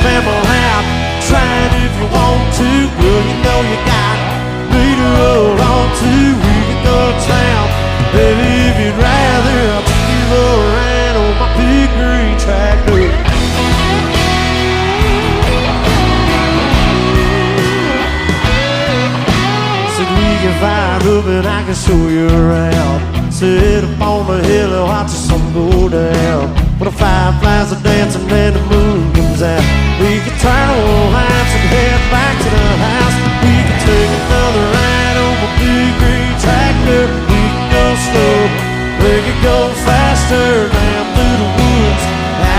camel hat. Try it if you want to, girl, you know you got me to hold on to. We can go to town, baby, if you'd rather. I'll take you for a ride on my big green tractor. Said we can fire up and I can show you around. Sit up on the hill and watch the sun go down. When the fireflies are dancing and the